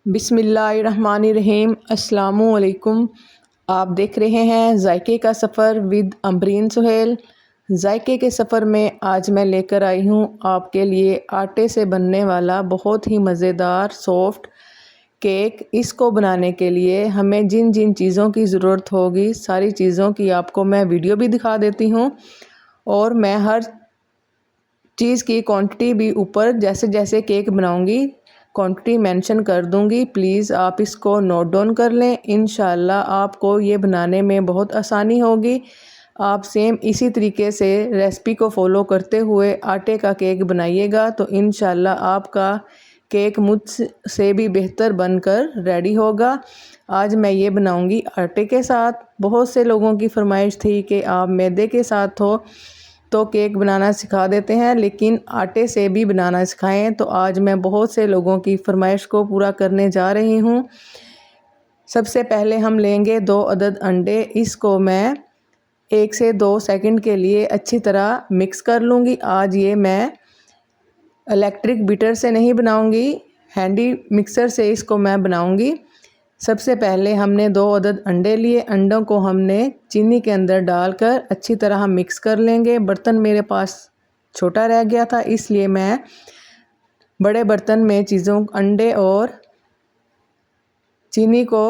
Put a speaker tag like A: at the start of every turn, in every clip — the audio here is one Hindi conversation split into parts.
A: बिस्मिल्लाहिर्रहमानिर्रहीम। अस्सलामुअलैकुम। आप देख रहे हैं जायके का सफ़र विद अमरीन सुहेल। जायके के सफ़र में आज मैं लेकर आई हूँ आपके लिए आटे से बनने वाला बहुत ही मज़ेदार सॉफ्ट केक। इसको बनाने के लिए हमें जिन जिन चीज़ों की ज़रूरत होगी सारी चीज़ों की आपको मैं वीडियो भी दिखा देती हूँ, और मैं हर चीज़ की क्वांटिटी भी ऊपर जैसे जैसे केक बनाऊंगी क्वांटिटी मेंशन कर दूंगी। प्लीज़ आप इसको नोट डाउन कर लें। इंशाल्लाह आपको ये बनाने में बहुत आसानी होगी। आप सेम इसी तरीके से रेसिपी को फॉलो करते हुए आटे का केक बनाइएगा तो इंशाल्लाह आपका केक मुझसे भी बेहतर बनकर रेडी होगा। आज मैं ये बनाऊंगी आटे के साथ। बहुत से लोगों की फरमाइश थी कि आप मैदे के साथ हो तो केक बनाना सिखा देते हैं, लेकिन आटे से भी बनाना सिखाएं। तो आज मैं बहुत से लोगों की फरमाइश को पूरा करने जा रही हूँ। सबसे पहले हम लेंगे 2 अदद अंडे। इसको मैं 1 से 2 सेकंड के लिए अच्छी तरह मिक्स कर लूँगी। आज ये मैं इलेक्ट्रिक बीटर से नहीं बनाऊँगी, हैंडी मिक्सर से इसको मैं बनाऊँगी। सबसे पहले हमने 2 अदद अंडे लिए। अंडों को हमने चीनी के अंदर डालकर अच्छी तरह हम मिक्स कर लेंगे। बर्तन मेरे पास छोटा रह गया था, इसलिए मैं बड़े बर्तन में अंडे और चीनी को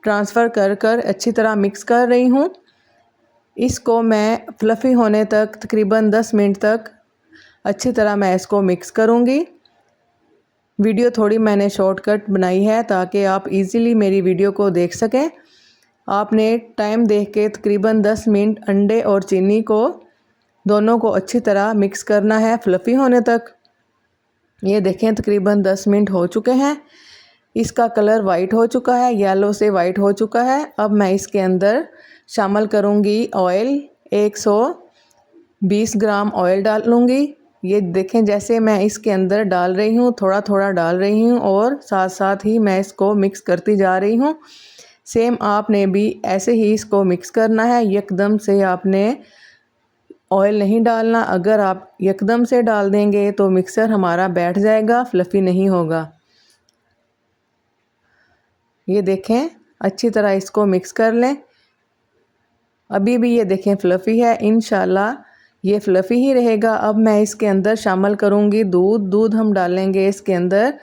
A: ट्रांसफ़र कर कर अच्छी तरह मिक्स कर रही हूँ। इसको मैं फ्लफ़ी होने तक तकरीबन 10 मिनट तक अच्छी तरह मैं इसको मिक्स करूँगी। वीडियो थोड़ी मैंने शॉर्टकट बनाई है ताकि आप इजीली मेरी वीडियो को देख सकें। आपने टाइम देख के तकरीबन 10 मिनट अंडे और चीनी को दोनों को अच्छी तरह मिक्स करना है फ्लफ़ी होने तक। ये देखें तकरीबन 10 मिनट हो चुके हैं। इसका कलर वाइट हो चुका है, येलो से वाइट हो चुका है। अब मैं इसके अंदर शामिल करूँगी ऑयल। 120 ग्राम ऑयल डालूँगी। ये देखें जैसे मैं इसके अंदर डाल रही हूँ, थोड़ा थोड़ा डाल रही हूँ और साथ साथ ही मैं इसको मिक्स करती जा रही हूँ। सेम आपने भी ऐसे ही इसको मिक्स करना है। एकदम से आपने ऑयल नहीं डालना। अगर आप एकदम से डाल देंगे तो मिक्सर हमारा बैठ जाएगा, फ्लफ़ी नहीं होगा। ये देखें अच्छी तरह इसको मिक्स कर लें। अभी भी ये देखें फ्लफ़ी है, इंशाल्लाह ये फ्लफ़ी ही रहेगा। अब मैं इसके अंदर शामिल करूँगी दूध हम डालेंगे इसके अंदर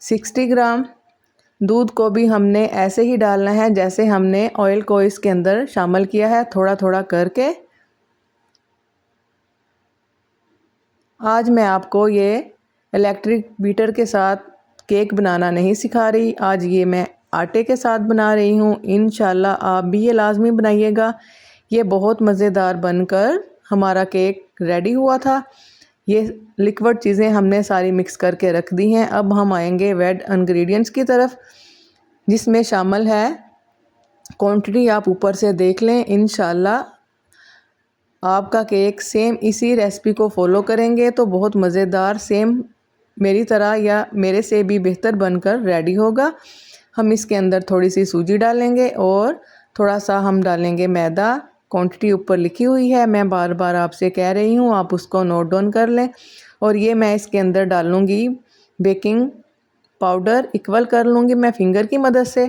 A: 60 ग्राम। दूध को भी हमने ऐसे ही डालना है जैसे हमने ऑयल को इसके अंदर शामिल किया है, थोड़ा थोड़ा करके। आज मैं आपको ये इलेक्ट्रिक बीटर के साथ केक बनाना नहीं सिखा रही, आज ये मैं आटे के साथ बना रही हूँ। इंशाल्लाह आप भी ये लाजमी बनाइएगा। ये बहुत मज़ेदार बनकर हमारा केक रेडी हुआ था। ये लिक्विड चीज़ें हमने सारी मिक्स करके रख दी हैं। अब हम आएंगे वेट इंग्रेडिएंट्स की तरफ, जिसमें शामिल है क्वांटिटी आप ऊपर से देख लें। इंशाल्लाह आपका केक सेम इसी रेसिपी को फॉलो करेंगे तो बहुत मज़ेदार सेम मेरी तरह या मेरे से भी बेहतर बनकर रेडी होगा। हम इसके अंदर थोड़ी सी सूजी डालेंगे और थोड़ा सा हम डालेंगे मैदा। क्वांटिटी ऊपर लिखी हुई है, मैं बार बार आपसे कह रही हूँ, आप उसको नोट डाउन कर लें। और ये मैं इसके अंदर डालूँगी बेकिंग पाउडर, इक्वल कर लूँगी मैं फिंगर की मदद से।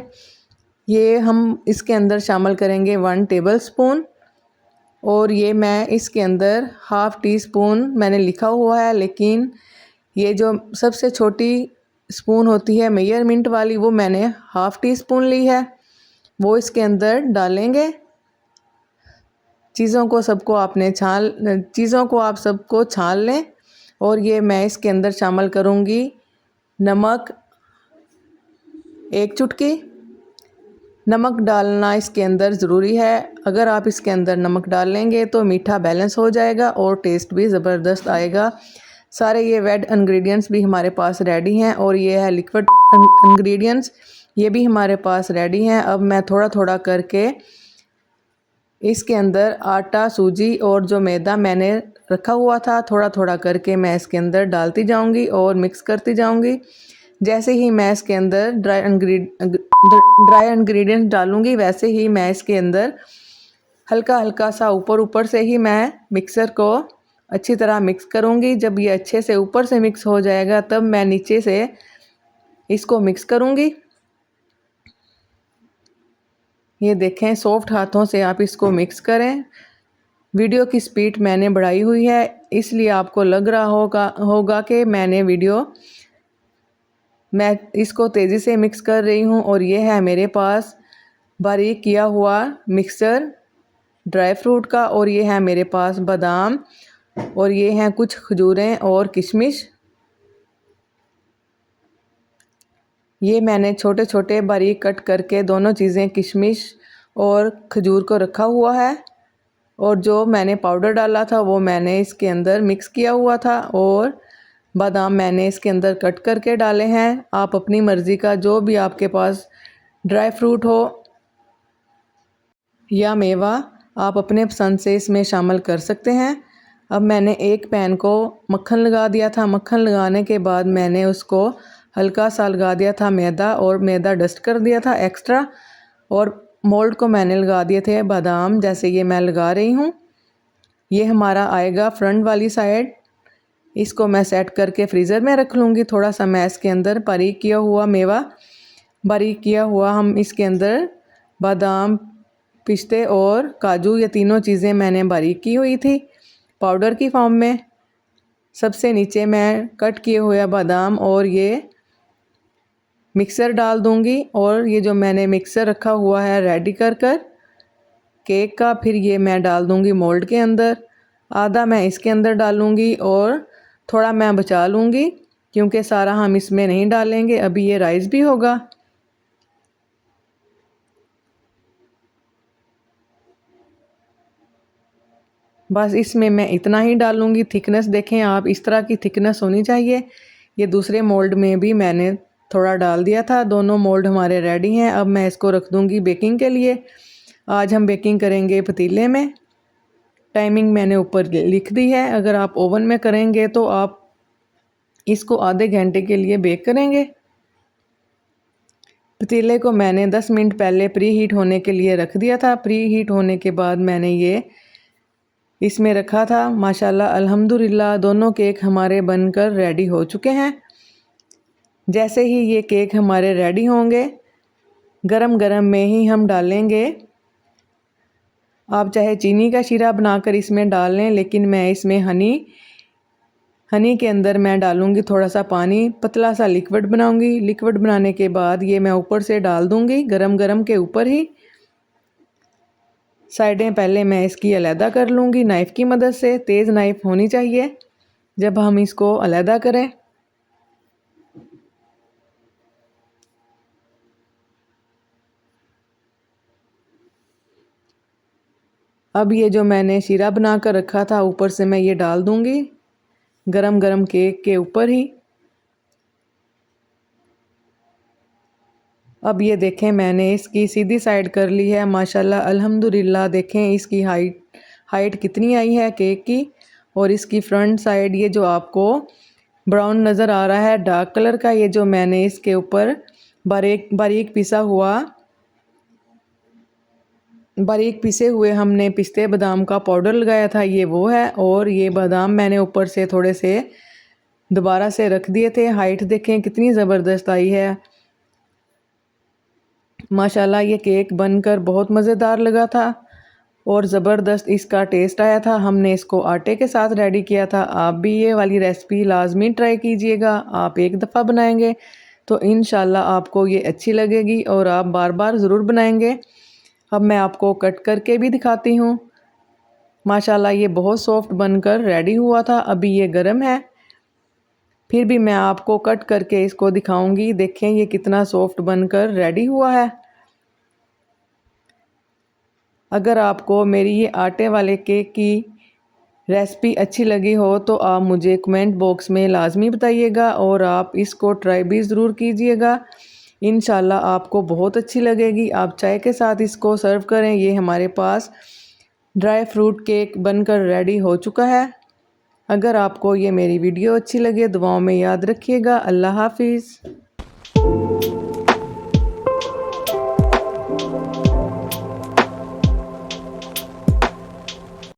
A: ये हम इसके अंदर शामिल करेंगे 1 टेबल स्पून। और ये मैं इसके अंदर हाफ़ टी स्पून मैंने लिखा हुआ है, लेकिन ये जो सबसे छोटी स्पून होती है मेजरमेंट वाली, वो मैंने हाफ़ टी स्पून ली है, वो इसके अंदर डालेंगे। चीज़ों को आप सबको छान लें। और ये मैं इसके अंदर शामिल करूँगी नमक, 1 चुटकी। नमक डालना इसके अंदर ज़रूरी है। अगर आप इसके अंदर नमक डाल लेंगे तो मीठा बैलेंस हो जाएगा और टेस्ट भी ज़बरदस्त आएगा। सारे ये वेट इंग्रेडिएंट्स भी हमारे पास रेडी हैं। और ये है लिक्विड इंग्रेडिएंट्स, ये भी हमारे पास रेडी हैं। अब मैं थोड़ा थोड़ा करके इसके अंदर आटा, सूजी और जो मैदा मैंने रखा हुआ था, थोड़ा थोड़ा करके मैं इसके अंदर डालती जाऊंगी और मिक्स करती जाऊंगी। जैसे ही मैं इसके अंदर ड्राई इंग्रेडिएंट्स डालूंगी, वैसे ही मैं इसके अंदर हल्का हल्का सा ऊपर से ही मैं मिक्सर को अच्छी तरह मिक्स करूंगी। जब ये अच्छे से ऊपर से मिक्स हो जाएगा तब मैं नीचे से इसको मिक्स करूँगी। ये देखें, सॉफ्ट हाथों से आप इसको मिक्स करें। वीडियो की स्पीड मैंने बढ़ाई हुई है, इसलिए आपको लग रहा होगा कि मैं इसको तेज़ी से मिक्स कर रही हूँ। और ये है मेरे पास बारीक किया हुआ मिक्सचर ड्राई फ्रूट का, और ये है मेरे पास बादाम, और ये हैं कुछ खजूरें और किशमिश। ये मैंने छोटे छोटे बारीक कट करके दोनों चीज़ें किशमिश और खजूर को रखा हुआ है। और जो मैंने पाउडर डाला था वो मैंने इसके अंदर मिक्स किया हुआ था, और बादाम मैंने इसके अंदर कट करके डाले हैं। आप अपनी मर्ज़ी का जो भी आपके पास ड्राई फ्रूट हो या मेवा आप अपने पसंद से इसमें शामिल कर सकते हैं। अब मैंने एक पैन को मक्खन लगा दिया था। मक्खन लगाने के बाद मैंने उसको हल्का सा लगा दिया था मैदा, और मैदा डस्ट कर दिया था एक्स्ट्रा, और मोल्ड को मैंने लगा दिए थे बादाम, जैसे ये मैं लगा रही हूँ। ये हमारा आएगा फ्रंट वाली साइड। इसको मैं सेट करके फ्रीज़र में रख लूँगी। थोड़ा सा मैं इसके अंदर बारीक किया हुआ मेवा, बारीक किया हुआ हम इसके अंदर बादाम, पिस्ते और काजू, ये तीनों चीज़ें मैंने बारीक की हुई थी पाउडर की फॉर्म में। सबसे नीचे मैं कट किए हुए बादाम और ये मिक्सर डाल दूंगी, और ये जो मैंने मिक्सर रखा हुआ है रेडी कर केक का, फिर ये मैं डाल दूंगी मोल्ड के अंदर। आधा मैं इसके अंदर डालूंगी और थोड़ा मैं बचा लूँगी, क्योंकि सारा हम इसमें नहीं डालेंगे, अभी ये राइस भी होगा। बस इसमें मैं इतना ही डालूँगी। थिकनेस देखें आप, इस तरह की थिकनेस होनी चाहिए। ये दूसरे मोल्ड में भी मैंने थोड़ा डाल दिया था। दोनों मोल्ड हमारे रेडी हैं। अब मैं इसको रख दूँगी बेकिंग के लिए। आज हम बेकिंग करेंगे पतीले में। टाइमिंग मैंने ऊपर लिख दी है। अगर आप ओवन में करेंगे तो आप इसको आधे घंटे के लिए बेक करेंगे। पतीले को मैंने 10 मिनट पहले प्री हीट होने के लिए रख दिया था। प्री हीट होने के बाद मैंने ये इसमें रखा था। माशाल्लाह अल्हम्दुलिल्लाह दोनों केक हमारे बनकर रेडी हो चुके हैं। जैसे ही ये केक हमारे रेडी होंगे, गरम गरम में ही हम डालेंगे। आप चाहे चीनी का शीरा बनाकर इसमें डाल लें, लेकिन मैं इसमें हनी के अंदर मैं डालूँगी थोड़ा सा पानी, पतला सा लिक्विड बनाऊँगी। लिक्विड बनाने के बाद ये मैं ऊपर से डाल दूँगी गरम गरम के ऊपर ही। साइडें पहले मैं इसकी अलहदा कर लूँगी नाइफ़ की मदद से। तेज़ नाइफ़ होनी चाहिए जब हम इसको अलहदा करें। अब ये जो मैंने शीरा बना कर रखा था ऊपर से मैं ये डाल दूँगी गरम गरम केक के ऊपर ही। अब ये देखें, मैंने इसकी सीधी साइड कर ली है। माशाल्लाह अल्हम्दुलिल्लाह देखें इसकी हाइट कितनी आई है केक की। और इसकी फ्रंट साइड ये जो आपको ब्राउन नज़र आ रहा है डार्क कलर का, ये जो मैंने इसके ऊपर बारीक पिसे हुए हमने पिस्ते बादाम का पाउडर लगाया था, ये वो है। और ये बादाम मैंने ऊपर से थोड़े से दोबारा से रख दिए थे। हाइट देखें कितनी ज़बरदस्त आई है। माशाल्लाह ये केक बनकर बहुत मज़ेदार लगा था और ज़बरदस्त इसका टेस्ट आया था। हमने इसको आटे के साथ रेडी किया था। आप भी ये वाली रेसिपी लाजमी ट्राई कीजिएगा। आप एक दफ़ा बनाएंगे तो इंशाल्लाह आपको ये अच्छी लगेगी और आप बार बार ज़रूर बनाएंगे। अब मैं आपको कट करके भी दिखाती हूँ। माशाल्लाह ये बहुत सॉफ्ट बनकर रेडी हुआ था। अभी ये गर्म है, फिर भी मैं आपको कट करके इसको दिखाऊंगी। देखें ये कितना सॉफ्ट बनकर रेडी हुआ है। अगर आपको मेरी ये आटे वाले केक की रेसिपी अच्छी लगी हो तो आप मुझे कमेंट बॉक्स में लाजमी बताइएगा और आप इसको ट्राई भी ज़रूर कीजिएगा। इंशाल्लाह आपको बहुत अच्छी लगेगी। आप चाय के साथ इसको सर्व करें। ये हमारे पास ड्राई फ्रूट केक बनकर रेडी हो चुका है। अगर आपको ये मेरी वीडियो अच्छी लगे दुआओं में याद रखिएगा। अल्लाह हाफिज़।